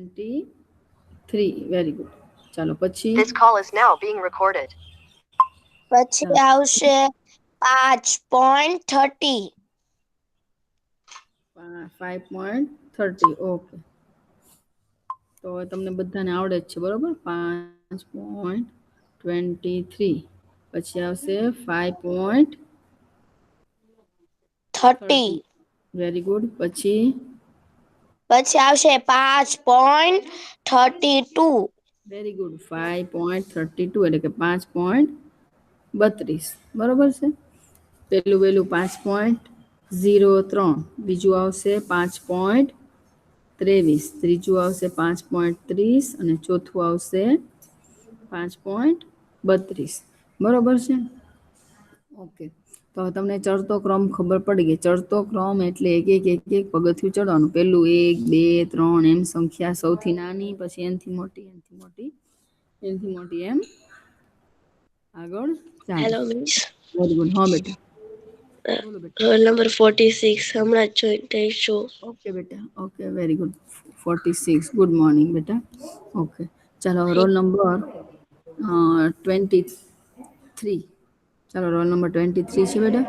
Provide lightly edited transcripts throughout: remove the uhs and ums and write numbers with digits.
23 very good ચાલો પછી This call is now being recorded. પછી આવશે 5.30 5.30 ઓકે તો તમને બધાને આવડે જ છે બરોબર 5.23 પછી આવશે 5.30 વેરી ગુડ પછી આવશે 5.32 વેરી ગુડ 5.32 એટલે કે 5.32 બરોબર છે પેલું 5.03 બીજું આવશે 5.23 ત્રીજું આવશે 5.30 અને ચોથું આવશે 5.32 બરોબર છે ઓકે તો તમને ચડતો ક્રમ ખબર પડી ગઈ ચડતો ક્રમ એટલે એક પગથિયું ચડવાનું પેલું 1 2 3 એમ સંખ્યા સૌથી નાની પછી એનથી મોટી એમ આગળ ચાલો હેલો મિસ વેરી ગુડ હા બેટા બોલો બેટા રોલ નંબર 46 હમણાં જોઈન થઈશું ઓકે બેટા okay very good 46 good morning બેટા ઓકે ચાલો રોલ નંબર 23 ચાલો રોલ નંબર 23 છે બેટા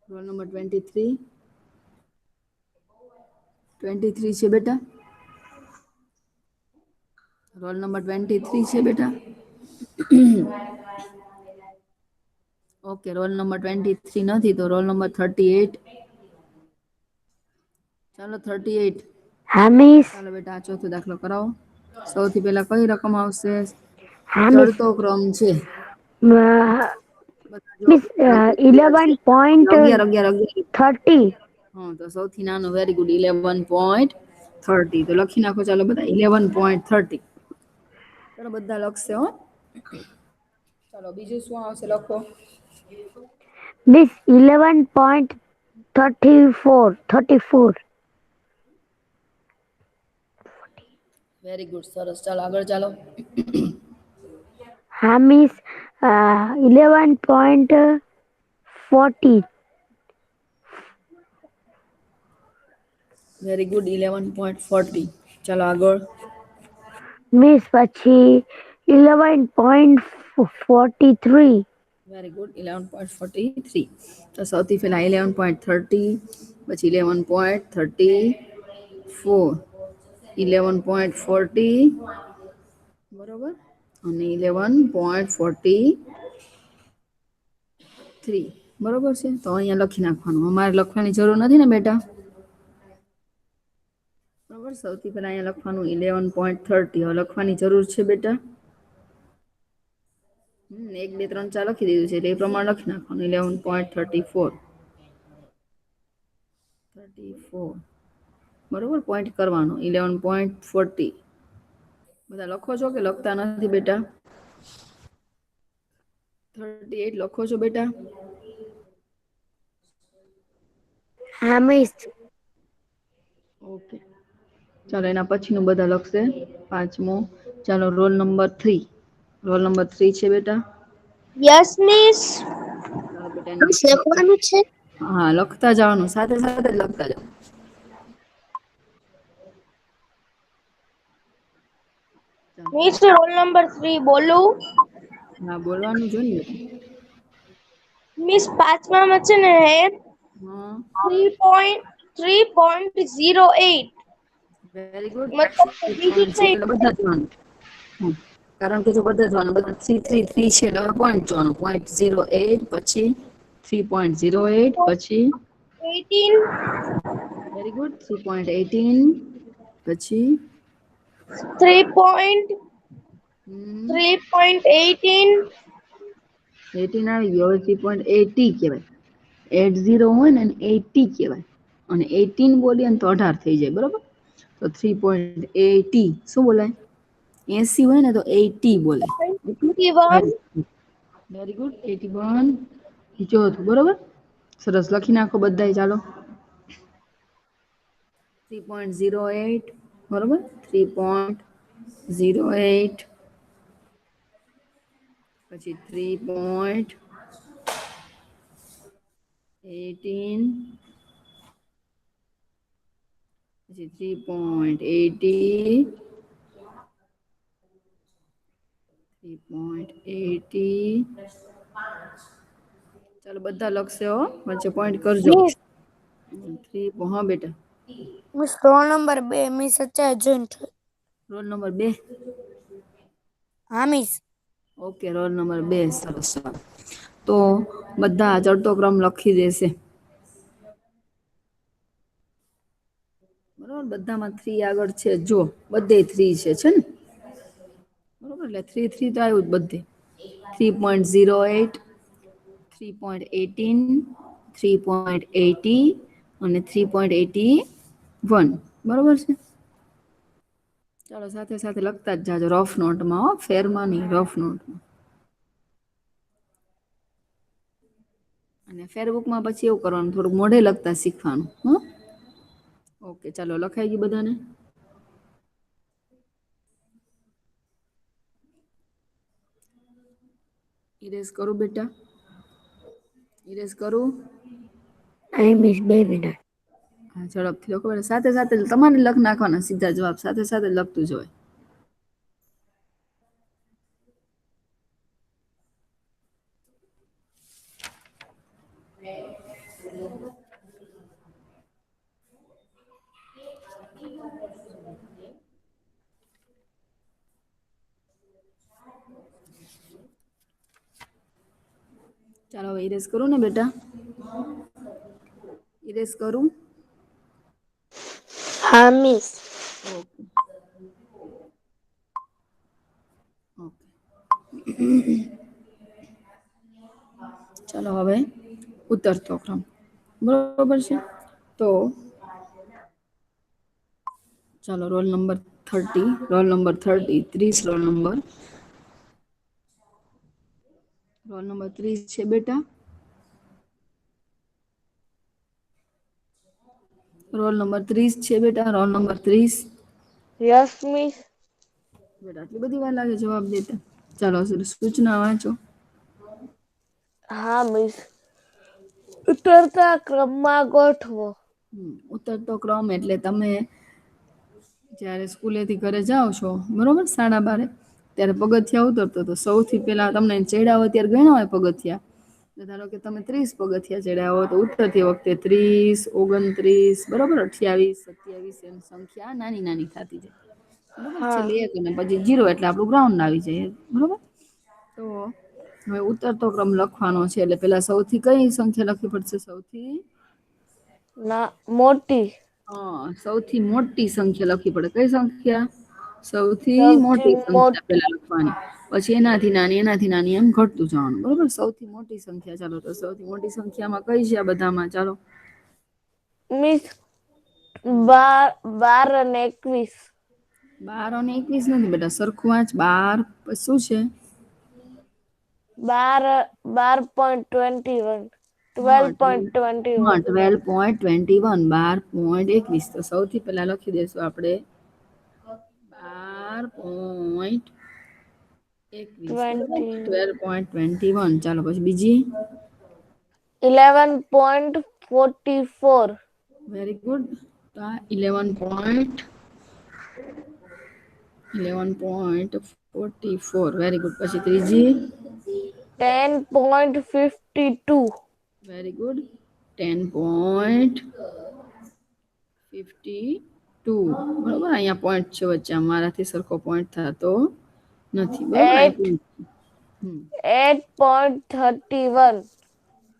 રોલ નંબર 23 છે બેટા રોલ નંબર 23 છે બેટા ઓકે રોલ નંબર 23 નથી તો રોલ નંબર 38 ચાલો 38 હા મિસ ચાલો બેટા આ ચોથો દાખલો કરાવો સૌથી પહેલા કઈ રકમ આવશે હા મિસ ચડતો ક્રમ છે મિસ 11.30 હા તો સૌથી નાનો વેરી ગુડ 11.30 તો લખી નાખો ચાલો બધા 11.30 ચાલો બધા લખશે હો ચાલો બીજું શું આવશે લખો મિસ 11.34 વેરી ગુડ સરસ ચાલો આગળ ચાલો હા મિસ 11.40 વેરી ગુડ 11.40 ચાલો આગળ મિસ પછી 11.43 વેરી ગુડ 11.43 તો સૌથી પહેલા 11.30 પછી 11.34 11.40 બરોબર અને 11.43 બરોબર છે તો અહીંયા લખી નાખવાનું અમારે લખવાની જરૂર નથી ને બેટા બરોબર સૌથી પહેલા અહીંયા લખવાનું 11.30 હવે લખવાની જરૂર છે બેટા 1 2 3 4 લખી દીધું છે એટલે એ પ્રમાણે લખી નાખવાનું 11.34 બરોબર પોઈન્ટ કરવાનો 11.40 બધા લખો છો કે લખતા નથી બેટા 38 લખો છો બેટા હા મિસ ઓકે ચાલો એના પછીનું બધા લખશે પાંચમો ચાલો રોલ નંબર 3 રોલ નંબર 3 છે બેટા યસ મિસ ચાલો બેટા એના લખવાનું છે હા લખતા જવાનું સાથે સાથે જ લખતા જાવ મિસ રોલ નંબર 3 બોલું હા બોલવાનું જો ને મિસ પાંચમામાં છે ને હા 3.08 વેરી ગુડ મતલબ કે 3 બીજું પોઈન્ટ છે છે એટલે બધા જવાનું કારણ કે જો બધા જવાનું બધા 3 છે એટલે પોઈન્ટ જોવાનું 0.08 પછી 3.08 પછી 18 વેરી ગુડ 3.18 પછી 3.18 18 આવી ગયો હવે 3.80 કહેવાય 80 હોય ને 80 કહેવાય અને 18 બોલીએ ને તો 18 થઈ જાય બરોબર તો 3.80 શું બોલાય 80 હોય ને તો 80 બોલાય વેરી ગુડ 81 ચોથું બરોબર સરસ લખી નાખો બધાય ચાલો 3.08 બરોબર 3.08 પછી 3.18 પછી 3.80 ચાલો બધા લખશે હો, વચ્ચે પોઈન્ટ કરજો. મિસ 3 હા બેટા. મિસ રોલ નંબર 2 મિસ અત્યારે જોઈન થઈ. Roll number 2. હા મિસ. Okay, roll number 2. સરસ. તો બધા ચડતો ક્રમ લખી દેશે. બરોબર, બધામાં 3 આગળ છે. જો બધે 3 છે ને? બરોબર, એટલે 3 3 તો આવ્યું જ બધે. 3.08, 3.18, 3.80 અને 3.81. બરોબર છે. ચાલો સાથે સાથે લખતા જ જાજો રફ નોટમાં, ફેરમાં નહીં, રફ નોટમાં. અને ફેરબુકમાં પછી એવું કરવાનું, થોડુંક મોઢે લખતા શીખવાનું. ઓકે, ચાલો લખાઈ ગયું બધાને? ઇરેઝ કરું બેટા? ઇરેઝ કરું? Miss 2 minute. હા, ઝડપથી લખો. સાથે સાથે તમારે લખ નાખવાના સીધા જવાબ, સાથે સાથે લખતું જવાય. ચાલો હવે ઇરેઝ કરું ને બેટા? ઇરેઝ કરું? હા મિસ. ઓકે. ઓકે. ચાલો હવે ઉતરતો ક્રમ. બરોબર છે. તો ચાલો roll number 30, roll number 30, 30 roll number. Roll number 30 છે બેટા? રોલ નંબર 30 છે બેટા? Roll number 30. Yes miss. બેટા આટલી બધી વાર લાગે જવાબ દેતા? ચાલો સૂચના વાંચો. હા મિસ. ઉતરતા ક્રમમાં ગોઠવો. ઉતરતો ક્રમ એટલે તમે જ્યારે સ્કૂલેથી ઘરે જાઓ છો, બરોબર, 12:30, ત્યારે પગથિયા ઉતરતો તો સૌથી પહેલા તમને ચડ્યા હોય ત્યારે ગણ્યા હોય પગથિયા. ધારો કે તમે 30 પગથિયા ચડ્યા હો તો ઉતરતી વખતે 30, 29, બરોબર, 28, 27 એમ સંખ્યા નાની નાની થતી જાય. બરોબર, હા છેલ્લે 1 અને પછી 0 એટલે આપણું ગ્રાઉન્ડ આવી જાય. બરોબર. તો હવે ઉતરતો ક્રમ લખવાનો છે એટલે પેલા સૌથી કઈ સંખ્યા લખવી પડશે? સૌથી ના મોટી. સૌથી મોટી સંખ્યા લખવી પડે. કઈ સંખ્યા? સૌથી મોટી સંખ્યા પેલા લખવાની. પછી એનાથી નાની, એનાથી નાની એમ ઘટતું જવાનું. બરોબર, સૌથી મોટી સંખ્યા. ચાલો તો સૌથી મોટી સંખ્યામાં કઈ છે આ બધામાં? ચાલો મિસ 12 અને 21. 12 અને 21 નથી બેટા, સરખું વાંચ. 12 પછી શું છે? 12.21. હા 12.21. 12.21, 12.21. તો સૌથી પહેલા લખી દેશું આપણે 12.21. બરોબર, 20. 12.21. ચાલો પછી બીજી. 11.44. Very good. તો આ 11.44. Very good. પછી ત્રીજી. 10.52. Very good. 10.52. બરોબર, અહીંયા પોઈન્ટ છે વચ્ચે, મારાથી સરખો પોઈન્ટ થતો નથી. બરોબર, 8.31.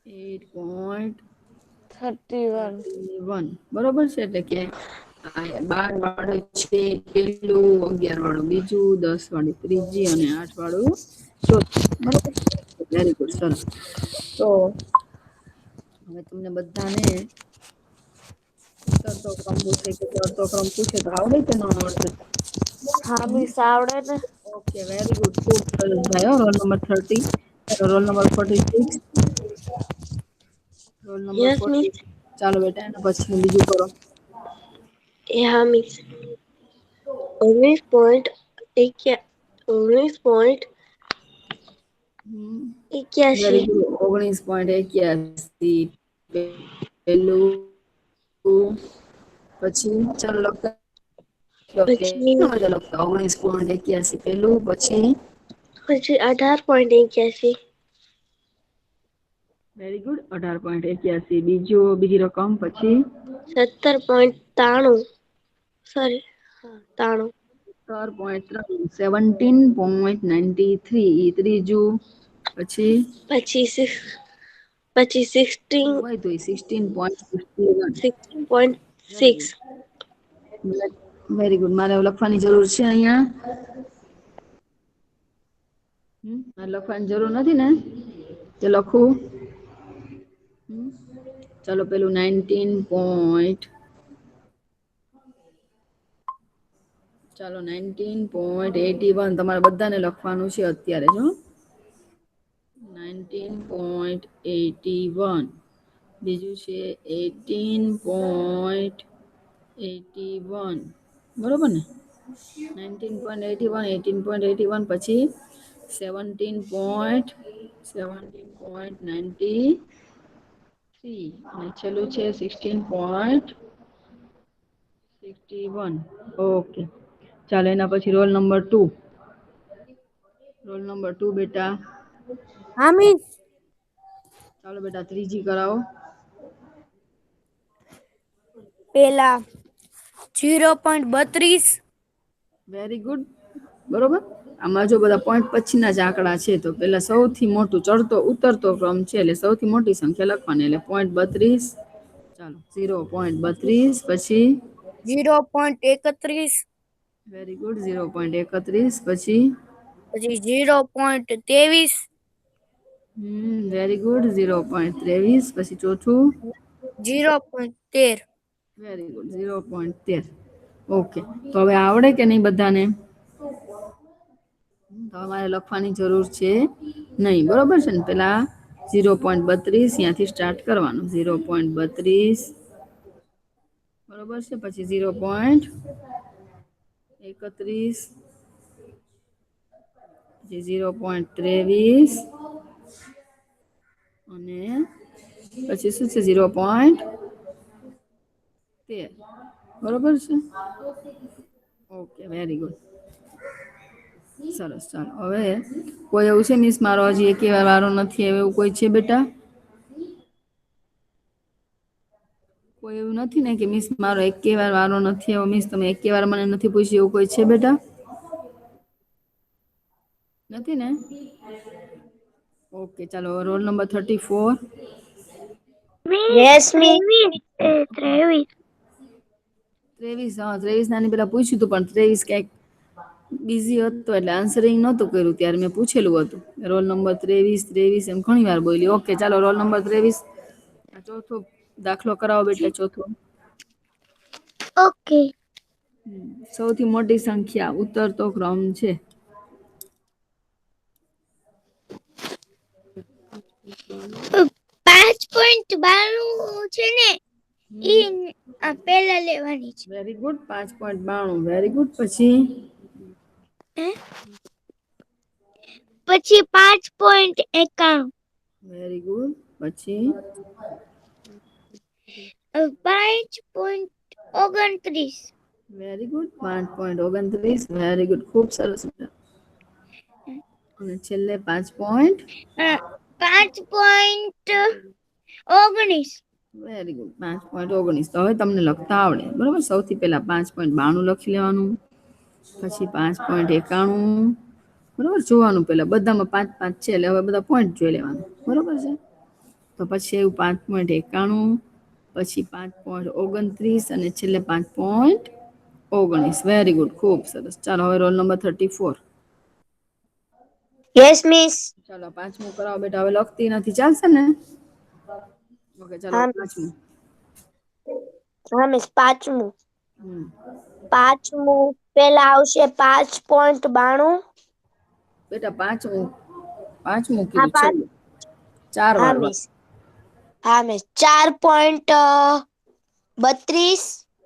8.31. બરોબર છે. એટલે કે 12 વાળું છે પેલું, 11 વાળું બીજું, 10 વાળું ત્રીજી અને 8 વાળું ચોથું. બરોબર. Very good. સરસ. તો હવે તમને બધાને ઉતરતો ક્રમ પૂછે કે ચડતો ક્રમ પૂછે તો આવડે કે ન આવડે? હા મિસ આવડે ને. Okay, very good. ખૂબ સરસ ભાઈ. Roll number 30. Roll number 46. Roll number yes miss. 40. ચાલો બેટા એના પછી બીજું કરો. હા મિસ. 19.81. Very good. 19.81. પેલું પછી ચાલો લખતા પછી 19.81 પેલું, પછી 18.81. વેરી ગુડ 18.81 બીજી રકમ, પછી 17.93. સોરી, 93. 17.93 ત્રીજું, પછી પછી 16. હોય તો 16.61. 16.6. Very good. મારે લખવાની જરૂર છે અહીંયા? મારે લખવાની જરૂર નથી ને? તો લખું. ચાલો પેલું 19. ચાલો 19.81 તમારે બધાને લખવાનું છે અત્યારે. જો 19.81. બીજું છે 18.81. બરોબર ને? 19.81 પછી 17.93 અને છેલ્લું છે 16.61. ઓકે, ચાલો એના પછી રોલ નંબર 2. રોલ નંબર 2 બેટા. હા મિસ. ચાલો બેટા ત્રીજી કરાવો. પેલા 0.32. Very good. બરોબર. આમાં જો બધા પોઈન્ટ પછીના જ આંકડા છે, તો પેલા સૌથી મોટું ચડતો ઉતરતો ક્રમ છે, એટલે સૌથી મોટી સંખ્યા લખવાની, એટલે 0.32. ચાલો 0.32 પછી 0.31. વેરી ગુડ 0.31 પછી 0.23. વેરી ગુડ 0.23 પછી ચોથું 0.13. Very good 0.13. ઓકે, તો હવે આવડે કે નહીં બધાને? તો અમારે લખવાની જરૂર છે નહીં, બરોબર છે ને? પેલા 0.32 ત્યાંથી સ્ટાર્ટ કરવાનું. 0.32 બરોબર છે. પછી 0.31 પછી 0.23 અને પછી શું છે 0.13. બરોબર છે? Okay, very good. સરસ. ચાલો હવે કોઈ એવું છે મિસ મારો હજી એક વારો નથી એવું કોઈ છે બેટા? કોઈ એવું નથી ને કે મિસ મારો એક વારો નથી આવ્યો? મિસ તમે એક વાર મને નથી પૂછ્યું એવું કોઈ છે બેટા? નથી ને? ઓકે, ચાલો રોલ નંબર 34. Yes miss. 23. 23. હા 23 નાની પેલા પૂછ્યું હતું, પણ 23 ક્યાંક બિઝી હતો એટલે આન્સરિંગ નહોતું કર્યું. ત્યારે મેં પૂછેલું હતું રોલ નંબર 23 એમ ઘણી વાર બોલી. ઓકે, ચાલો રોલ નંબર 23 ચોથો દાખલો કરાવો બેટા. ચોથો ઓકે. સૌથી મોટી સંખ્યા ઉતરતો ક્રમ છે. 5.92 છે ને, ઈ પેલા લેવાની છે. Very good 5.92. Very good. પછી 5.91. Very good. પછી 5.29. Very good 5.29. Very good. ખૂબ સરસ. અને છેલ્લે 5.19. Very good 5.19. તો હવે તમને લખતા આવડે, બરોબર? સૌથી પહેલા 5.92 લખી લેવાનું, પછી 5.91. બરોબર, જોવાનું પેલા બધામાં 5 5 છે, એટલે હવે બધા પોઈન્ટ જોઈ લેવાનું. બરોબર છે? તો પછી એવું 5.91, પછી 5.29 અને છેલ્લે 5.19. Very good. ખૂબ સરસ. ચાલો હવે રોલ નંબર 34. Yes miss. ચાલો પાંચમું કરાવો બેટા. હવે લખતી નથી, ચાલશે ને? ઓકે, ચાલો હા પાંચમું. મિસ. પાંચમું હમ પેલા આવશે 5.92. બેટા પાંચમું હા કીધું છે. 4 વાર મિસ. હા મિસ. 4.32.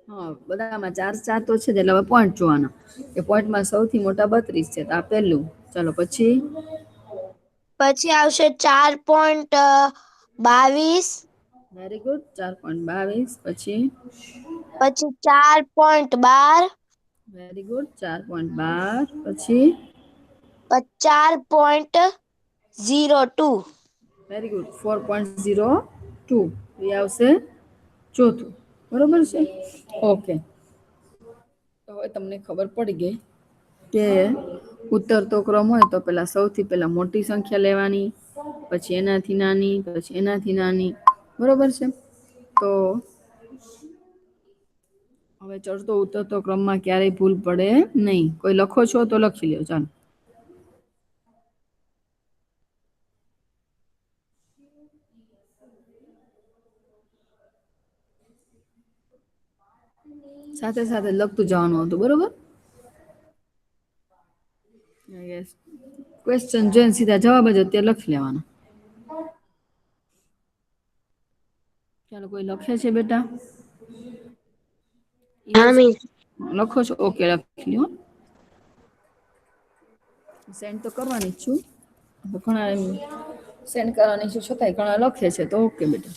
હા, બધામાં 4 4 તો છે જ, એટલે હવે પોઈન્ટ જોવાના. એ પોઈન્ટમાં સૌથી મોટા 32 છે, તો આ પહેલું. ચાલો પછી આવશે 4.22. Very good 4.22. પછી પછી 4.12 વેરી ગુડ 4.12 પછી 4.02 વેરી ગુડ 4.02 એ આવશે ચોથું બરોબર છે ઓકે તો હવે તમને ખબર પડી ગઈ કે ઉતરતો ક્રમ હોય તો પેલા સૌથી પહેલા મોટી સંખ્યા લેવાની પછી એનાથી નાની પછી એનાથી નાની બરોબર છે તો હવે ચડતો ઉતરતો ક્રમમાં ક્યારેય ભૂલ પડે નહીં કોઈ લખો છો તો લખી લ્યો ચાલો સાથે સાથે લખતું જવાનું હતું બરોબર ક્વેશ્ચન જોઈને સીધા જવાબ જ અત્યારે લખી લેવાના ચાલો કોઈ લખે છે બેટા હા મિસ લખો છો ઓકે લખી લ્યો સેન્ડ તો કરવાની જ છું ઘણા સેન્ડ કરવાની છું છતાંય ઘણા લખે છે તો ઓકે બેટા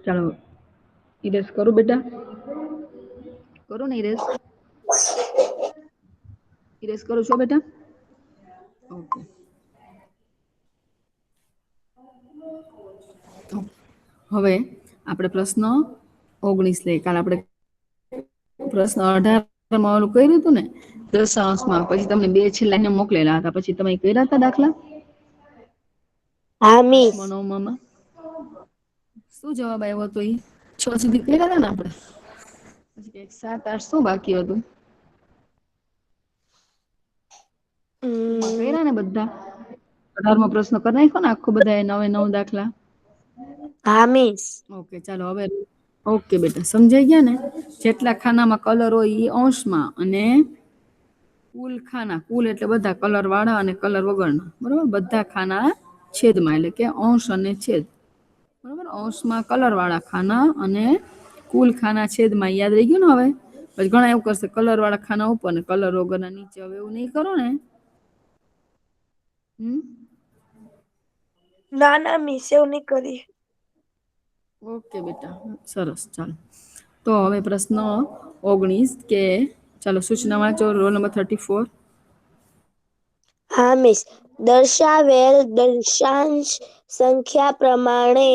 ચાલો ઇરેસ કરું બેટા કરો ને ઇરેસ ઇરેસ કરો છો બેટા ઓકે હવે આપણે પ્રશ્ન 19 લઈએ કાલે આપણે પ્રશ્ન 18 માં ઓલું કર્યું હતું ને દશાંશમાં પછી તમને બે છેલ્લા એને મોકલેલા હતા પછી તમે કર્યા હતા દાખલા હા મિસ મનોમાં શું જવાબ આવ્યો હતો એ 6 સુધી કર્યા હતા ને આપણે પછી 7 8 શું બાકી હતું કર્યા ને બધા 18મો પ્રશ્ન કરી નાખ્યો ને આખો બધા 9 દાખલા હા મિસ ઓકે ચાલો હવે ઓકે બેટા સમજાઈ ગયા ને જેટલા ખાનામાં કલર હોય એ અંશમાં અને કુલ ખાના કુલ એટલે બધા કલર વાળા અને કલર વગરના બરોબર બધા ખાના છેદમાં એટલે કે અંશ અને છેદ બરોબર અંશમાં કલર વાળા ખાના અને કુલ ખાના છેદમાં યાદ રહી ગયું ને હવે પછી ઘણા એવું કરશે કલર વાળા ખાના ઉપર ને કલર વગરના નીચે હવે એવું નહીં કરો ને ના ના મિસ એવું નહીં કરી ઓકે બેટા સરસ ચાલો તો હવે પ્રશ્ન 19 કે ચાલો સૂચના વાંચો રોલ નંબર 34 હા મિસ દર્શાવેલ દશાંશ સંખ્યા પ્રમાણે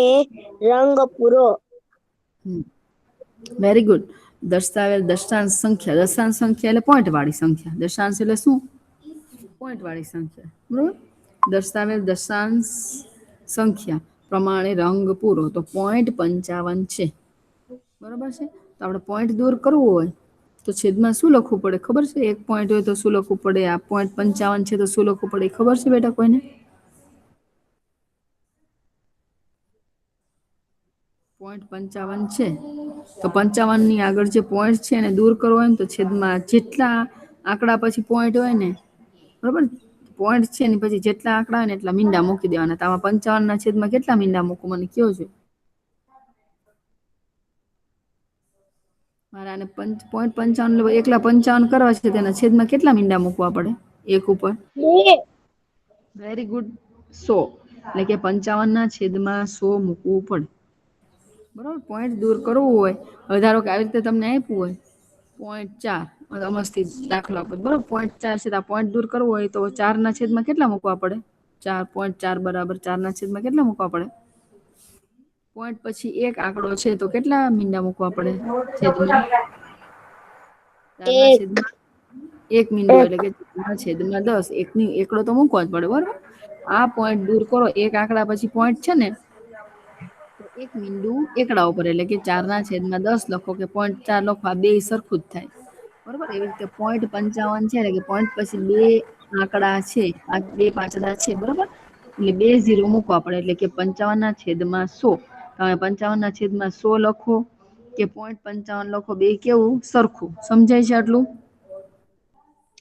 રંગ પૂરો વેરી ગુડ દર્શાવેલ દશાંશ સંખ્યા એટલે પોઈન્ટ વાળી સંખ્યા દશાંશ એટલે શું પોઈન્ટ વાળી સંખ્યા બરોબર દર્શાવેલ દશાંશ સંખ્યા પ્રમાણે રંગ પૂરો તો 0.55 છે બરોબર છે તો આપણે પોઈન્ટ દૂર કરવું હોય તો છેદમાં શું લખવું પડે ખબર છે એક પોઈન્ટ હોય તો શું લખવું પડે આ 0.55 છે તો શું લખવું પડે ખબર છે બેટા કોઈને 0.55 છે તો 55 ની આગળ જે પોઈન્ટ છે એને દૂર કરવો હોય ને તો છેદમાં જેટલા આંકડા પછી પોઈન્ટ હોય ને બરોબર પોઈન્ટ છે ને પછી જેટલા આંકડા હોય ને એટલા મીંડા મૂકી દેવાના તો આમાં 55 ના છેદમાં કેટલા મીંડા મૂકું મને કયો છે મારે આને 0.55 એકલા 55 કરવા છે તેના છેદમાં કેટલા મીંડા મૂકવા પડે એક ઉપર વેરી ગુડ 100 એટલે કે 55 ના છેદમાં 100 મૂકવું પડે બરોબર પોઈન્ટ દૂર કરવું હોય હવે ધારો કે આવી રીતે તમને આપ્યું હોય 0.4 મસ્તી દાખલા પર બરોબર 0.4 છે તો પોઈન્ટ દૂર કરવો હોય તો 4 ના છેદમાં કેટલા મૂકવા પડે 4.4 બરાબર 4 ના છેદમાં કેટલા મૂકવા પડે પોઈન્ટ પછી એક આંકડો છે તો કેટલા મીંડા મૂકવા પડે છેદમાં 4 ના છેદમાં એક મીંડો એટલે કે 4 ના છેદમાં 10 એકડો તો મૂકવો જ પડે બરોબર આ પોઈન્ટ દૂર કરો એક આંકડા પછી પોઈન્ટ છે ને એક મીંડું એકડા ઉપર એટલે કે 4 ના છેદમાં 10 લખો કે 0.4 લખો આ બે સરખું જ થાય બરોબર એવી રીતે 0.55 છે એટલે કે પોઈન્ટ પછી બે આંકડા છે આ બે પાંચડા છે બરોબર એટલે બે ઝીરો મૂકવા પડે એટલે કે 55 ના છેદમાં 100 તમે 55 ના છેદમાં 100 લખો કે 0.55 લખો બે કેવું સરખું સમજાય છે આટલું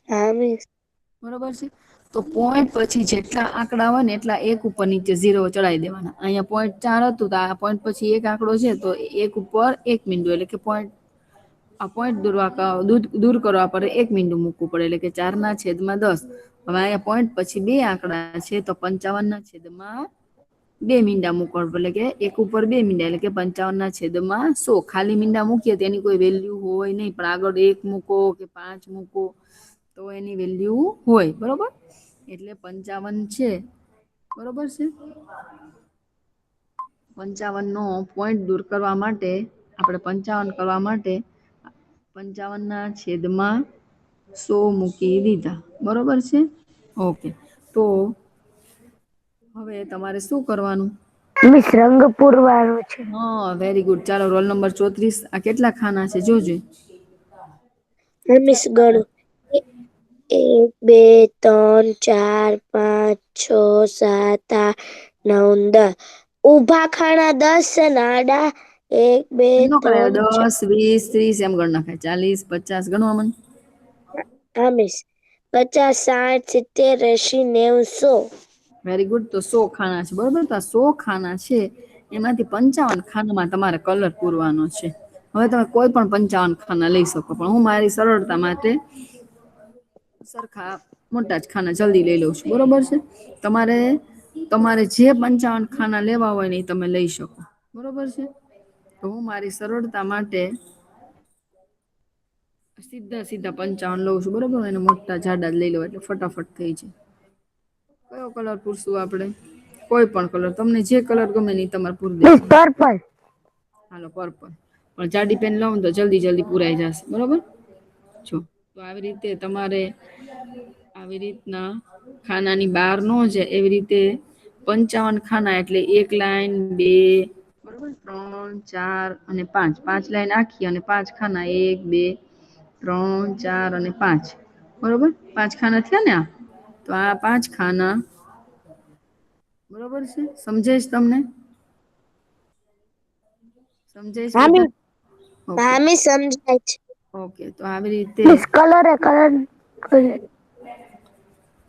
હા મિસ બરોબર છે તો પોઈન્ટ પછી જેટલા આંકડા હોય ને એટલા એક ઉપર નીચે 0 ચડાવી દેવાના. અહીંયા .4 હતું તો આ પોઈન્ટ પછી એક આંકડો છે તો એક ઉપર 1 મીંડું, એટલે કે આ પોઈન્ટ દૂર કરવા પર 1 મીંડું મૂકવું પડે, એટલે કે 4/10. હવે અહીંયા પોઈન્ટ પછી 2 આંકડા છે તો 55/2 મીંડા મૂકવા પડે, એટલે કે એક ઉપર 2 મીંડા, એટલે કે 55/100. ખાલી મીંડા મૂકીએ તેની કોઈ વેલ્યુ હોય નહીં, પણ આગળ 1 મૂકો કે 5 મૂકો તો એની વેલ્યુ હોય. બરોબર, એટલે 55 છે. બરોબર છે. 55 નો પોઈન્ટ દૂર કરવા માટે આપણે 55 કરવા માટે 55/100 મૂકી દીધા. બરોબર છે. ઓકે, તો હવે તમારે શું કરવાનું? મિસ રંગ પૂરવાનો છે. હા, વેરી ગુડ. ચાલો, રોલ નંબર 34. આ કેટલા ખાના છે જોજો. મિસ ગણો 1 2 3 4 5 6 7 8 9 10. ઊભા ખાના 10 છે ને આડા 1 2 નો કરાય 3 10 20 30 એમ ગણ નાખાય. 40 50 ગણવા મને. હા મિસ 50 60 70 80 90 100. Very good. તો 100 ખાના છે. બરોબર, તો આ 100 ખાના છે એમાંથી 55 ખાનામાં તમારે કલર પૂરવાનો છે. હવે તમે કોઈ પણ 55 ખાના લઈ શકો, પણ હું મારી સરળતા માટે સરખા મોટા જ ખાના જલ્દી લઈ લઉં છું. બરોબર છે. તમારે જે 55 ખાના લેવા હોય ને એ તમે લઈ શકો. બરોબર છે. તો હું મારી સરળતા માટે સીધા 55 લઉં છું. બરોબર, એને મોટા જાડા જ લઈ લો એટલે ફટાફટ થઈ જાય. કયો કલર પૂરશું આપણે? કોઈ પણ કલર, તમને જે કલર ગમે ને તમારે પૂરી દેવાનો. પર્પલ. હાલો, પર્પલ. પણ જાડી પેન લઉં તો જલ્દી પૂરાઈ જશે. બરોબર, જો તો આવી રીતે તમારે આવી રીતના ખાનાની બહાર નો જાય એવી રીતે 55 ખાના, એટલે 1 લાઈન 2 બરોબર 3 4 અને 5 5 લાઈન આખી અને 5 ખાના 1 2 3 4 અને 5. બરોબર, 5 ખાના થયા ને. તો આ 5 ખાના. બરોબર છે. સમજાય છે તમને? સમજાય છે હા બધા? મિસ. હા મિસ સમજાય છે. ઓકે, તો આવી રીતે મિસ કલર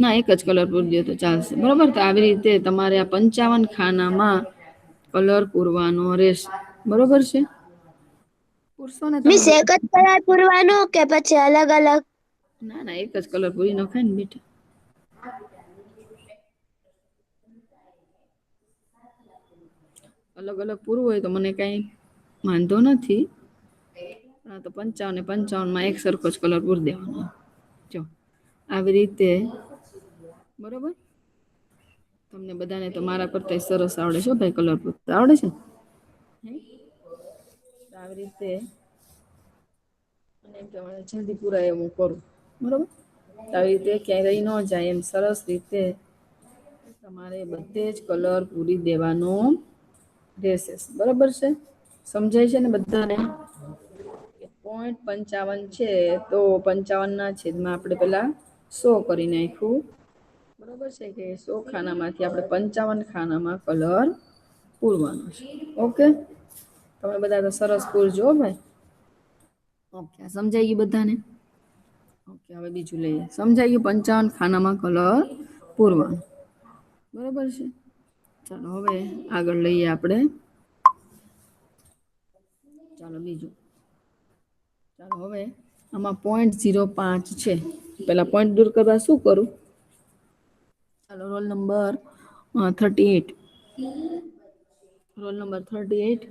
ના, એક જ કલર પૂરી દો તો ચાલશે. બરોબર, તો આવી રીતે તમારે આ 55 ખાનામાં કલર પૂરવાનો રહેશે. બરોબર છે. પૂરશો ને તમે મિસ એક બધા? જ કલર પૂરવાનો કે પછી અલગ અલગ? ના, એક જ કલર પૂરી નખાય ને બેટા. અલગ અલગ પૂરવું હોય તો મને કઈ વાંધો નથી. તો 55 ને 55 માં એક સરખો જ કલર પૂરી દેવાનો. જો આવી રીતે. બરોબર, તમને બધાને તો મારા કરતા સરસ આવડે છે ભાઈ, કલર પૂરતા આવડે છે. આવી રીતે જલ્દી પુરાય એવું કરું. બરોબર, આવી રીતે ક્યાંય રહી ન જાય એમ સરસ રીતે તમારે બધે જ કલર પૂરી દેવાનો રહેશે. બરોબર છે. સમજાય છે ને બધાને? .55 છે તો 55 ના છેદમાં આપણે પેલા 100 કરી નાખ્યું. બરોબર છે કે 100 ખાનામાંથી આપણે 55 ખાનામાં કલર પૂરવાનો છે. ઓકે, તમે બધા તો સરસ પૂરજો ભાઈ. ઓકે, સમજાઈ ગયું બધાને? ઓકે, હવે બીજું લઈએ. સમજાઈ ગયું? 55 ખાનામાં કલર પૂરવાનો. બરોબર છે. ચાલો, હવે આગળ લઈએ આપણે. ચાલો બીજું. ચાલો, હવે આમાં .05 છે. પેલા પોઈન્ટ દૂર કરવા શું કરું? ચાલો, roll number 38. Roll number 38.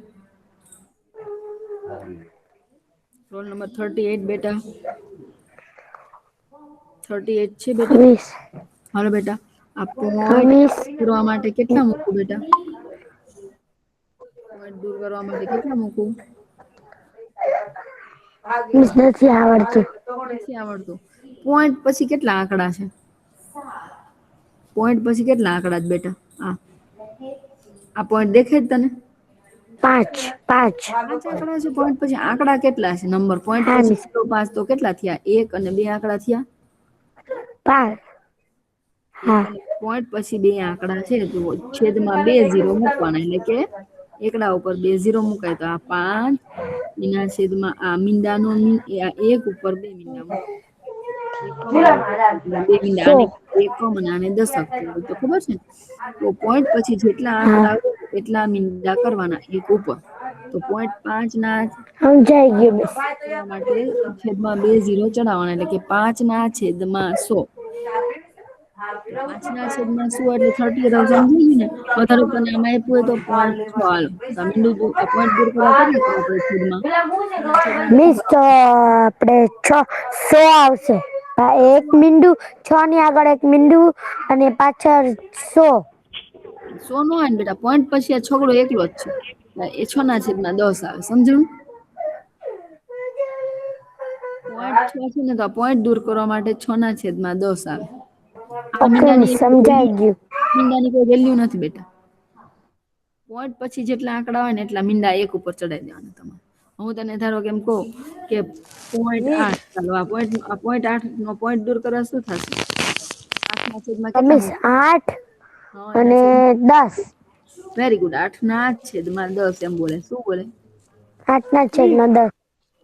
Roll number 38 બેટા. 38 છે બેટા. મિસ. હાલો બેટા, આ હા પોઈન્ટ મિસ. પૂરવા માટે કેટલા મૂકું બેટા? પોઈન્ટ દૂર કરવા માટે કેટલા મૂકું? મિસ નથી આવડતું. નથી આવડતું. પોઈન્ટ પછી કેટલા આંકડા છે? પોઈન્ટ પછી કેટલા આંકડા છે બેટા? આ પોઈન્ટ દેખાય જ તને? 5 5. 5 આંકડા છે. પોઈન્ટ પછી આંકડા કેટલા છે? નંબર પોઈન્ટ હા પછી મિસ. 5 તો કેટલા થયા? 1 અને 2 આંકડા થયા. 5. એક હા. અને પોઈન્ટ પછી 2 આંકડા છે તો છેદમાં 2 0 મૂકવાના, એટલે કે એકડા ઉપર 2 0 મુકાય તો આ 5 એના છેદમાં આ મીંડાનો 1 ઉપર 2 મીંડા મૂકવાના. એકમ અને દશક. બે મીંડા, 100. આને એકમ અને આને દશક કહેવાય. તો ખબર છે ને? તો પોઈન્ટ પછી જેટલા આંકડા આવે એટલા મીંડા કરવાના એક ઉપર. તો 0.5 ના સમજાઈ ગયું મિસ. કરવા માટે છેદમાં 2 ઝીરો ચડાવવાના, એટલે કે 5 ના છેદમાં 100. તો 5 ના છેદમાં 100 એટલે 30,000 સમજી ગયું ને? વધારે તને આમાં આપ્યું હોય તો 0.6 હાલો. તો આ મીંડું પોઈન્ટ દૂર કરવા કેટલા કરવા પડે છેદમાં? છેદમાં મિસ કેટલા તો આપણે 100 આવશે. એક મીંડું, 6 ની આગળ એક મીંડું અને પાછળ 100. 100 નો આવે ને બેટા, પોઈન્ટ પછી આ છગડો એકલો જ છે. એ 6 ના છેદમાં 10 આવે. સમજ્યું? પોઈન્ટ 6 છે ને, તો પોઈન્ટ દૂર કરવા માટે 6 ના છેદમાં 10 આવે. આ ઓકે મિસ, સમજાઈ ગયું. મીંડાની કોઈ વેલ્યુ નથી બેટા. પોઈન્ટ પછી જેટલા આંકડા હોય ને એટલા મીંડા એક ઉપર ચડાવી દેવાના તમારે. હું તને ધારો કે એમ કહું કે 0.8, ચાલો આ 0.8 નો પોઈન્ટ દૂર કરવા શું થશે? 8 ના છેદમાં કેટલા મિસ મૂકવાના? 8 હા, એના અને છેદમાં 10. Very good. 8 ના છેદમાં 10 એમ બોલે. શું બોલે? 8 ના છેદમાં 10.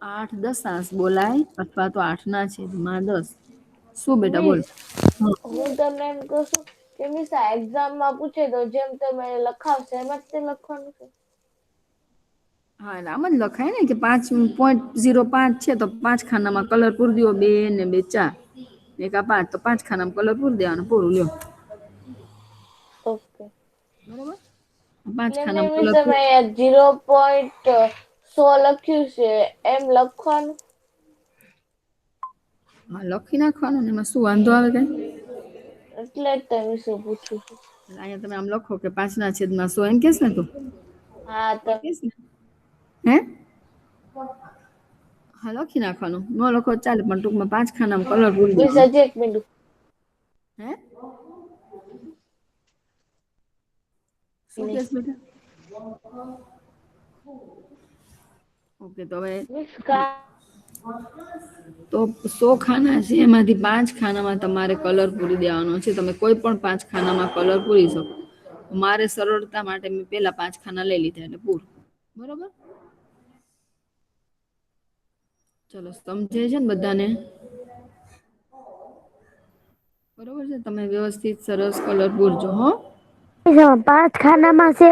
8 દશાંશ બોલાય અથવા તો 8 ના છેદમાં 10. શું બેટા બોલ? હું તમને એમ કહું છું કે મિસ આ એક્ઝામમાં પૂછે તો જેમ તમે લખાવશો એમ જ તે લખવાનું છે. હા, એટલે આમ જ લખાય ને કે 5.05 છે તો 5 ખાનામાં કલર પૂરી દો. 2 ને 2 4. એક આ 5 તો 5 ખાનામાં કલર પૂરી દેવાનું. પૂરું લ્યો. ઓકે. બરોબર? 5 એમને ખાનામાં મિસ કલર તમે 0.100 લખ્યું છે એમ લખવાનું. હા, લખી નાખવાનું ને એમાં શું વાંધો આવે કઈ? એટલે જ તમે શું પૂછું છું. અહીંયા તમે આમ લખો કે 5 ના છેદમાં 100 એમ કેસ ને તું? હા તો કેસ ને? હે? હા, લખી નાખવાનું. ન લખો ચાલે, પણ ટૂંકમાં 5 ખાનામાં કલર પૂરી મિસ દેવાનો. હજી એક મિનિટ. હે? શું કેસ બેટા? ઓકે, તો હવે મિસ કા તો 100 ખાના છે, એમાંથી 5 ખાનામાં તમારે કલર પૂરી દેવાનો છે. તમે કોઈ પણ 5 ખાનામાં કલર પૂરી શકો. મારે સરળતા માટે મેં પેલા 5 ખાના લઈ લીધા એટલે પૂરું. બરોબર? ચલો, સમજાય છે ને બધાને? બરોબર છે? તમે વ્યવસ્થિત સરસ કલર પૂરજો હો. 5 ખાનામાં છે.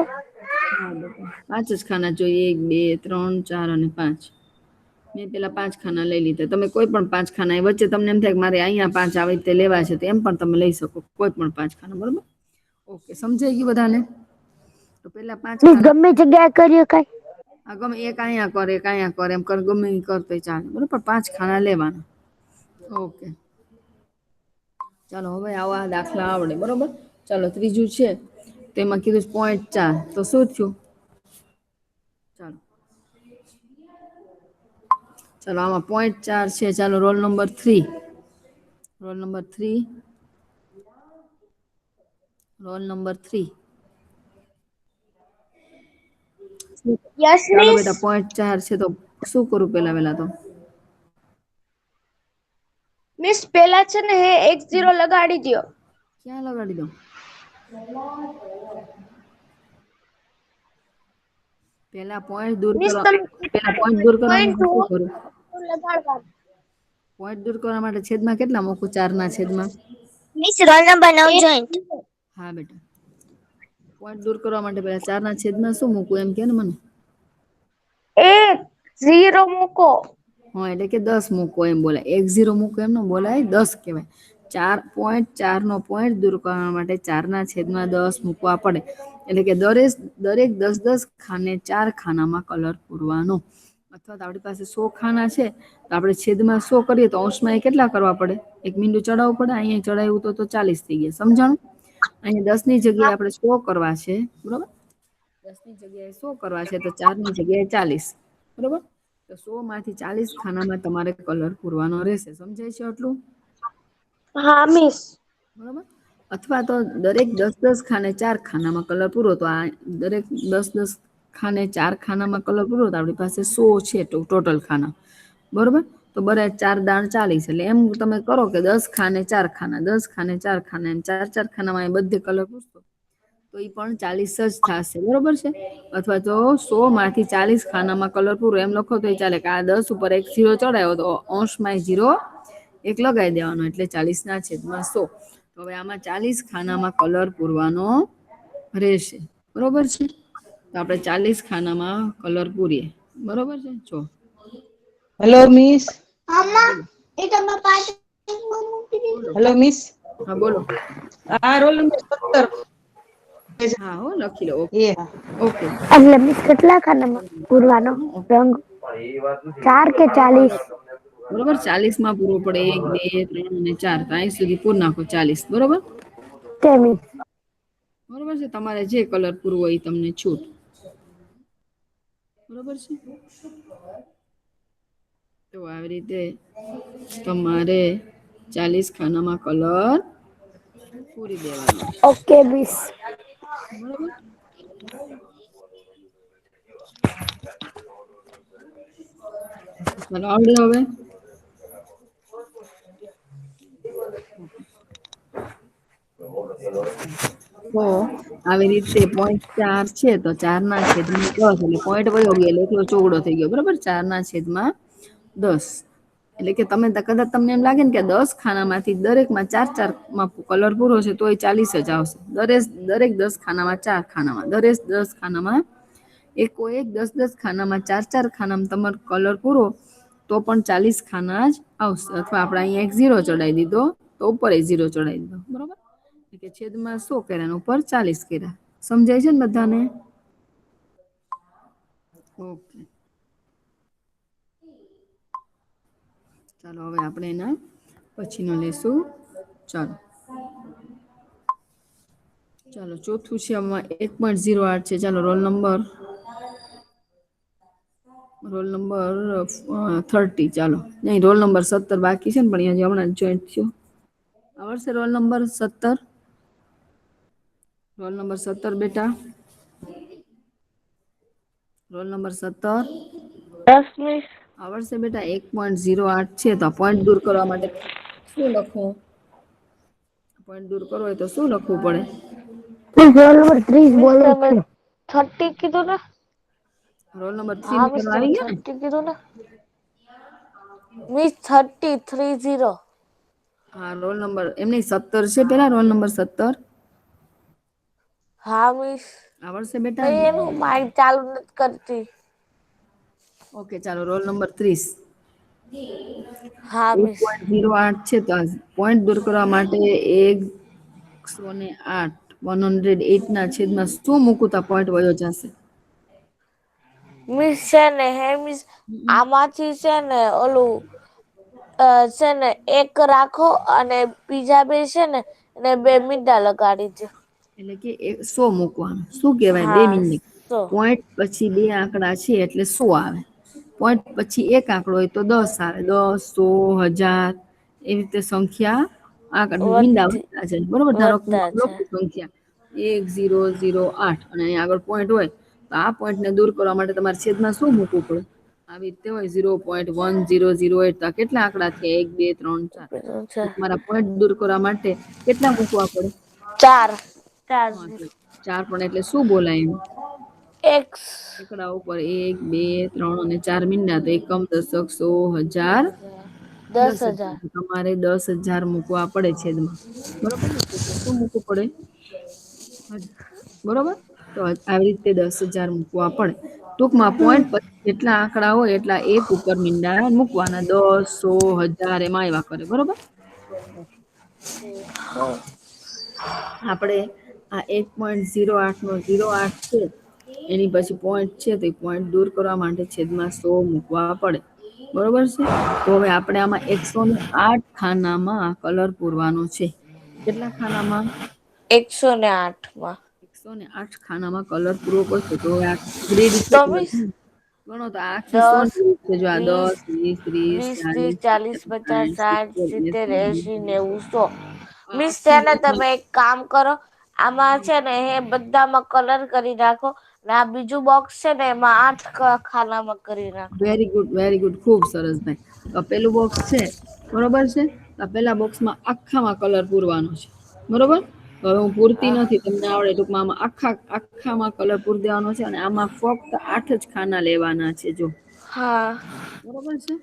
હા બેટા, 5 જ ખાના જોઈએ. 1 2 3 4 અને 5. મેં પેલા 5 ખાના લઈ લીધા. તમે કોઈ પણ 5 ખાના, એ વચ્ચે તમને એમ થાય કે મારે અહીંયા 5 આવી રીતે લેવા છે, તો એમ પણ તમે લઈ શકો. કોઈ પણ 5 ખાના. બરોબર? ઓકે, સમજાઈ ગયું બધાને? તો પેલા 5 મિસ ખાના ગમે જગ્યાએ કર્યું કઈ. આ ગમે એક અહીંયા કરે, એક અહીંયા કરે, એમ કર ગમે એ કરતો ચાલે. બરોબર? 5 ખાના લેવાના. ઓકે. ચાલો, હવે આવા દાખલા આવડે. બરોબર? ચાલો, ત્રીજું છે તેમાં કીધું 0.4. તો શું થયું? ચાલો. ચાલો, આમાં 0.4 છે. ચાલો, roll number 3. Roll number 3. Roll number 3. Yes ચાલો મિસ. બેટા, 0.4 છે તો શું કરું પેલા તો? મિસ પેલા છે ને 1 0 લગાડી દ્યો. ક્યાં લગાડી દઉં? પેલા પોઈન્ટ દૂર મિસ કરવા, તમે પેલા પોઈન્ટ દૂર કરવા પોઈન્ટ માટે શું કરું? લગાડવાનું. પોઈન્ટ દૂર કરવા માટે છેદમાં કેટલા મૂકું? 4 ના છેદમાં? Miss roll number 9 joint. હા બેટા, પોઈન્ટ દૂર કરવા માટે પેલા 4 ના છેદમાં શું મૂકવું એમ કે ને મને? 1 0 મૂકો. હા, એટલે કે 10 મૂકો એમ બોલાય. 1 0 મૂકો એમ ન બોલાય, 10 કહેવાય. 4.4 નો પોઈન્ટ દૂર કરવા માટે 4 ના છેદમાં 10 મૂકવા પડે. એટલે કે દરેક 10 ખાને 4 ખાનામાં કલર પૂરવાનો. અથવા તો આપણી પાસે 100 ખાના છે, તો આપણે છેદમાં 100 કરીએ તો અંશમાં એ કેટલા કરવા પડે? એક મીંડું ચડાવવું પડે. અહીંયા ચડાવ્યું તો 40 થઈ ગયા. સમજાણું? અહીંયા 10 ની જગ્યાએ આપણે 100 કરવા છે. બરોબર? 10 ની જગ્યાએ 100 કરવા છે, તો 4 ની જગ્યાએ 40. બરોબર? તો 100 માંથી 40 ખાનામાં તમારે કલર પૂરવાનો રહેશે. સમજાય છે આટલું? હા મિસ. બરોબર? અથવા તો દરેક 10 ખાને 4 ખાનામાં કલર પૂરો, તો આ દરેક 10 ખાને 4 ખાનામાં કલર પૂરો, તો આપણી પાસે 100 છે ટોટલ ખાના. બરોબર? તો બરાબર 4 દાણ 40. એટલે એમ તમે કરો કે 10 ખાને 4 ખાના, 10 ખાને 4 ખાના, એમ 4 ખાનામાં એ બધે કલર પૂરશો તો એ પણ 40 જ થશે. બરોબર છે? અથવા તો 100 માંથી 40 ખાનામાં કલર પૂરો એમ લખો તો ચાલે, કે આ 10 ઉપર 1 0 ચડાયો તો અંશમાં 0 1 લગાવી દેવાનો એટલે 40 ના છેદમાં 100. તો હવે આમાં 40 ખાનામાં કલર પૂરવાનો રહેશે. બરોબર છે? તો આપણે 40 ખાનામાં કલર પૂરીએ. બરોબર છે? જો. Hello miss. બોલો. Hello miss. હા બોલો. આ રોલ નંબર 17. હા હો લખી લો. એ હા. ઓકે. એટલે મિસ કેટલા ખાનામાં પૂરવાનો રંગ 4 કે 40? બરોબર 40 માં પૂરો પડે 1 2 3 અને 4 તો અહીં સુધી પૂર નાખો 40. બરોબર? કે મિસ બરોબર છે? તમારે જે કલર પૂરવો હોય એ તમને છૂટ. બરોબર છે? તો આવી રીતે તમારે 40 ખાનામાં કલર પૂરી દેવાનો છે. Okay miss. બરોબર? ચાલો આવડે હવે? તો આવી રીતે 0.4 છે તો 4 ના છેદમાં 10 એટલે પોઈન્ટ વયો ગયો એટલે એકલો ચોગડો થઈ ગયો. બરોબર? 4 ના છેદમાં 10 એટલે કે તમે કદાચ તમને એમ લાગે ને કે 10 ખાનામાંથી દરેકમાં 4 માં કલર પૂરો છે તોય 40 જ આવશે. દરેક 10 ખાનામાં 4 ખાનામાં દરેક 10 ખાનામાં એકો એક 10 ખાનામાં 4 ખાનામાં તમારો કલર પૂરો તો પણ 40 ખાના જ આવશે. અથવા આપણે અહીંયા એક 0 ચડાવી દીધો તો ઉપર 0 ચડાવી દીધો. બરોબર? કે છેદમાં 100 કર્યા ઉપર 40 કર્યા. સમજાય છે ને બધાને? ઓકે. ચાલો હવે આપણે એના પછીનો લેશું. ચાલો ચોથું છે આમાં 1.08 છે. ચાલો રોલ નંબર 30. ચાલો નહીં રોલ નંબર 17 બાકી છે ને પણ અહીંયા હમણાં જોઈન્ટ થયો. આવડશે રોલ નંબર 17? રોલ નંબર 17 બેટા. રોલ નંબર 17 10 મિસ આવડશે બેટા? 1.08 છે તો પોઈન્ટ દૂર કરવા માટે શું લખવું? પોઈન્ટ દૂર કરવો હોય તો શું લખવું પડે? રોલ નંબર 30 મિસ બોલો તમે છે. 30 કીધું ને? રોલ નંબર 3 હા મિસ નીકળવા તમે આવી ગયા ને? 30 કીધું ને? મિસ 30. હા રોલ નંબર એમની 17 છે પેલા રોલ નંબર 17 હા મિસ આવડશે બેટા? મેં એનું માઇન્ડ ચાલુ નથી કરતી. ઓકે ચાલો રોલ નંબર 30. હા મિસ 1.08 છે તો પોઈન્ટ દૂર કરવા માટે 108 ના છેદમાં શું મૂકું તો પોઈન્ટ વયો જશે? મિસ છે ને હે મિસ આમાંથી છે ને ઓલું છે ને 1 રાખો અને બીજા 2 છે ને એને 2 મીંડા લગાડી દો. એટલે કે 100 મૂકવાનું. શું કહેવાય? 2 હા મિનિટ. સો પોઈન્ટ પછી 2 આંકડા છે એટલે 100 આવે. પોઈન્ટ પછી 1 આંકડો હોય તો 10 આવે. 10 100 1000 એવી રીતે સંખ્યા મીંડા વધતી વધતા જાય. બરોબર? ધારો કે હું વધતા આમ છે. લખું સંખ્યા 1008 અને અહીંયા આગળ પોઈન્ટ હોય તો આ પોઈન્ટને દૂર કરવા માટે તમારે છેદમાં શું મૂકવું પડે? આવી રીતે હોય 0.1008 તો કેટલા આંકડા થયા? 1 2 3 4. તો તમારા પોઈન્ટ દૂર કરવા માટે કેટલા મૂકવા પડે? 4 હા તો 4 પણ એટલે શું બોલાય એમ? X આંકડા ઉપર 1 2 3 અને 4 મીંડા તો એકમ દશક સો હજાર 10,000 10,000 તમારે 10,000 મૂકવા પડે છેદમાં. બરોબર ને? તો શું મૂકવું પડે? બરોબર? તો આવી રીતે 10,000 મૂકવા પડે. ટૂંકમાં પોઈન્ટ પછી જેટલા આંકડા હોય એટલા એક ઉપર મીંડા મૂકવાના. 10 100 1000 એમાં આવ્યા કરે. બરોબર? આપણે આ 1.08 નો 08 છે એની પછી પોઈન્ટ છે તો પોઈન્ટ દૂર કરવા માટે છેદમાં 100 મૂકવા પડે. બરોબર છે? તો હવે આપણે આમાં 108 ખાનામાં કલર પૂરવાનો છે. કેટલા ખાનામાં? 108 માં 108 ખાનામાં કલર પૂરો પડશે તો હવે આ ગ્રીડ છે તો મિસ ગણો તો આખી 100 10 ની છે. જો આ 20 10 20 30 20 30 40 40 50 60 70 80 90 100 આ મિસ છે આખી ને તમે એક કામ કરો આમાં છે ને એ બધામાં કલર કરી નાખો ને આ બીજું બોક્સ છે ને એમાં 8 ખાનામાં કરી નાખો. વેરી ગુડ ખૂબ સરસ ભાઈ. તો પેલું બોક્સ છે બરોબર છે? તો પેલા બોક્સમાં આખામાં કલર પૂરવાનો છે. બરોબર? તો હવે હું પૂરતી હા નથી તમને આવડે ટૂંકમાં આમાં આખામાં કલર પૂરી દેવાનો છે અને આમાં ફક્ત 8 જ ખાના લેવાના છે. જો હા બરોબર છે?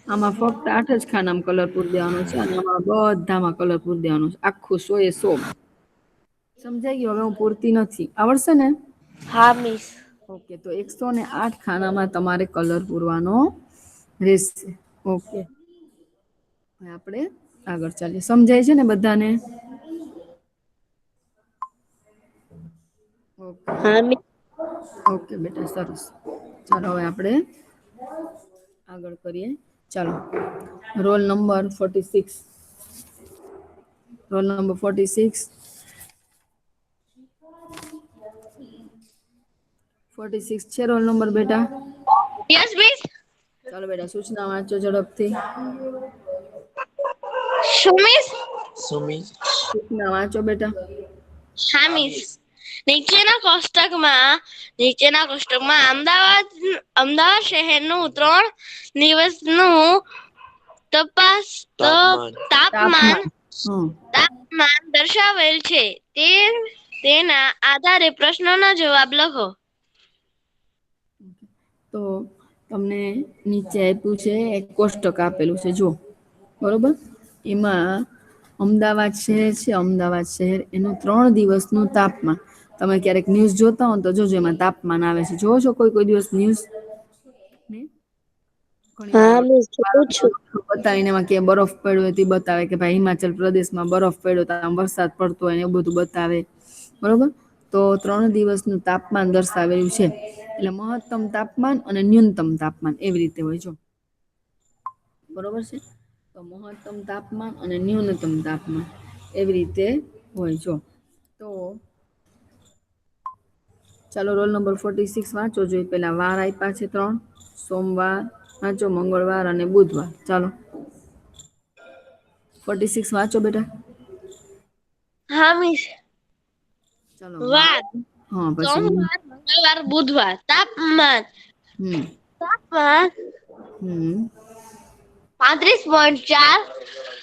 આમાં ફક્ત 8 જ ખાનામાં કલર પૂરી દેવાનો છે અને આમાં બધામાં કલર પૂરી દેવાનો છે આખું 100 એ 100 સમજાઈ ગયું? હવે હું પૂરતી નથી. આવડશે ને? હા મિસ. ઓકે, તો 108 ખાનામાં તમારે કલર પૂરવાનો રહેશે. ઓકે, હવે આપણે આગળ ચાલીએ. સમજાય છે ને બધાને? ઓકે હા મિસ. ઓકે બેટા, સરસ. ચાલો હવે આપણે આગળ કરીએ. ચાલો, રોલ નંબર 46. Roll number 46. 46 છે રોલ નંબર બેટા? Yes miss. ચાલો બેટા, સૂચના વાંચો ઝડપથી. શું મિસ? સૂચના વાંચો બેટા. હા મિસ. નીચેના કોષ્ટકમાં અમદાવાદ શહેરનું 3 દિવસનું તાપમાન હમ દર્શાવેલ છે. તેના આધારે પ્રશ્નોના જવાબ લખો. તો તમને નીચે આપ્યું છે એક કોષ્ટક આપેલું છે, જો બરોબર. એમાં અમદાવાદ શહેર છે, અમદાવાદ શહેર એનું 3 દિવસનું તાપમાન. તમે ક્યારેક ન્યૂઝ જોતા હો તો જોજો, એમાં તાપમાન આવે છે. જોવો છો કોઈ દિવસ ન્યૂઝ? ઘણી વાર હા મિસ, જોઉં છું. બતાવીને એમાં કે બરફ પડ્યો હોય તે બતાવે કે ભાઈ હિમાચલ પ્રદેશમાં બરફ પડ્યો તો આમ વરસાદ પડતો હોય ને એવું બધું બતાવે, બરોબર. તો 3 દિવસનું તાપમાન દર્શાવેલું છે. એટલે મહત્તમ તાપમાન અને ન્યૂનતમ તાપમાન એવી રીતે હોય, જો બરોબર છે. તો મહત્તમ તાપમાન અને ન્યૂનતમ તાપમાન એવી રીતે હોય, જો. તો ચાલો રોલ નંબર 46 વાંચો. જોઈએ પેલા વાર આપ્યા છે 3. સોમવાર વાંચો, મંગળવાર અને બુધવાર. ચાલો 46 વાંચો બેટા. હા મિસ. ચાલો વાર હા, પછી સોમવાર, મંગળવાર, બુધવાર. તાપમાન હમ તાપમાન હમ 35.4,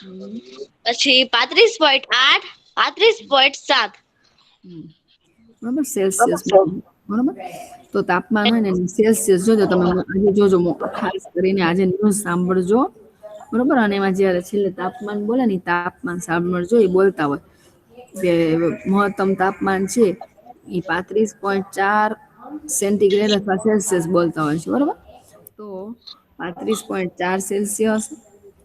હમ પછી 35.8, 35.7. બરોબર, સેલ્સિયસ બરોબર. તો તાપમાન હોય ને સેલ્સિયસ જોજો તમે. આજે જોજો, ખાસ કરીને આજે ન્યૂઝ સાંભળજો, બરોબર. અને એમાં જયારે છેલ્લે તાપમાન બોલે ને તાપમાન સાંભળજો, એ બોલતા હોય કે મહત્તમ તાપમાન છે એ 35.4 સેન્ટીગ્રેડ અથવા સેલ્સિયસ બોલતા હોય છે, બરોબર. તો 35.4 સેલ્સિયસ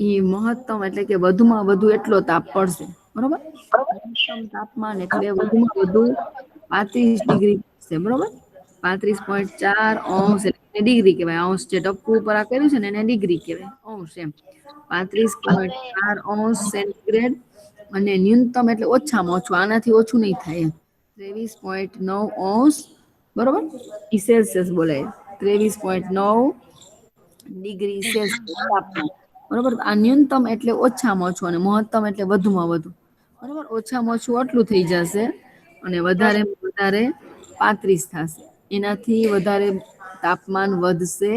એ મહત્તમ, એટલે કે વધુમાં વધુ એટલો તાપ પડશે, બરોબર. મહત્તમ તાપમાન એટલે વધુમાં વધુ 35 ડિગ્રી છે, બરોબર. 35.4 અંશ એટલે ડિગ્રી કહેવાય. અંશ જે ટપકું ઉપર આ કર્યું છે ને એને ડિગ્રી કહેવાય, અંશ એમ. 35.4 અંશ સેન્ટીગ્રેડ. અને ન્યૂનતમ એટલે ઓછામાં ઓછું, આનાથી ઓછું નહીં થાય એમ. 23.9 અંશ, બરોબર. ઈ સેલ્સિયસ બોલાય. 23.9 ડિગ્રી સેલ્સિયસ તાપમાન, બરોબર. આ ન્યૂનતમ એટલે ઓછામાં ઓછું અને મહત્તમ એટલે વધુમાં વધુ, બરોબર. ઓછામાં ઓછું આટલું થઈ જશે અને વધારે 35 થશે. એનાથી વધારે તાપમાન વધશે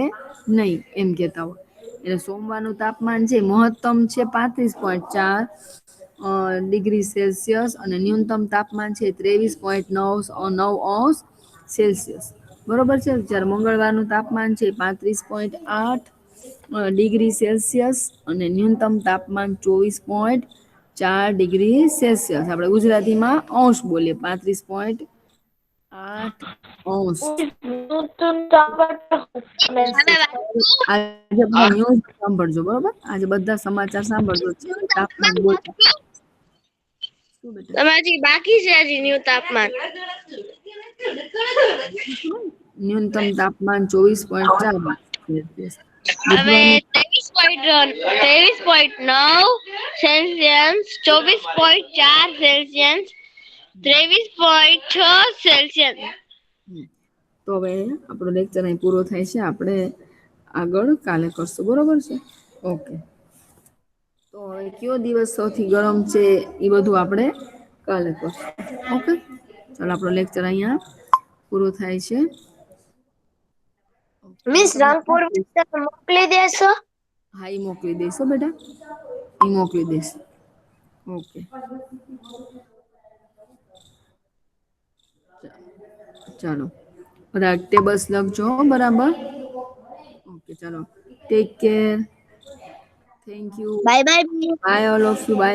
નહીં, એમ કહેતા હોય. એટલે સોમવારનું તાપમાન છે મહત્તમ છે 35.4 ડિગ્રી સેલ્સિયસ અને ન્યૂનતમ તાપમાન છે 23.9 અંશ સેલ્સિયસ, બરોબર છે. જ્યારે મંગળવારનું તાપમાન છે 35.8 ડિગ્રી સેલ્સિયસ અને ન્યૂનતમ તાપમાન 24.4 ડિગ્રી સેલ્સિયસ. આપણે ગુજરાતીમાં અંશ બોલીએ, 35.8 અંશ આજે બધા ન્યૂઝ સાંભળજો, બરોબર. આજે બધા સમાચાર સાંભળજો, તાપમાન બોલતા. શું બેટા? તમારી બાકી છે હજી ન્યૂ તાપમાન. ન્યૂનતમ તાપમાન 24.4 સેલ્સિયસ. હવે બુધવારનું 23.9 સેલ્સિયસ, 24.4 સેલ્સિયસ, 23.6 સેલ્સિયસ. તો હવે આપણો લેક્ચર અહીં પૂરો થાય છે. આપણે આગળ કાલે કરશું, બરોબર છે. ઓકે. તો હવે કયો દિવસ સૌથી ગરમ છે એ બધું આપણે કાલે કરશું. ઓકે, ચાલો આપણો લેક્ચર અહીંયા પૂરો થાય છે. મિસ, રંગપુર મોકલી દેશો? હા, એ મોકલી દઈશ હો બેટા, એ મોકલી દઈશ. ઓકે, ચાલો બધા ટેબલ્સ લખજો બરાબર. ઓકે, ચાલો, take care. Thank you. Bye bye Bye all of you. Bye.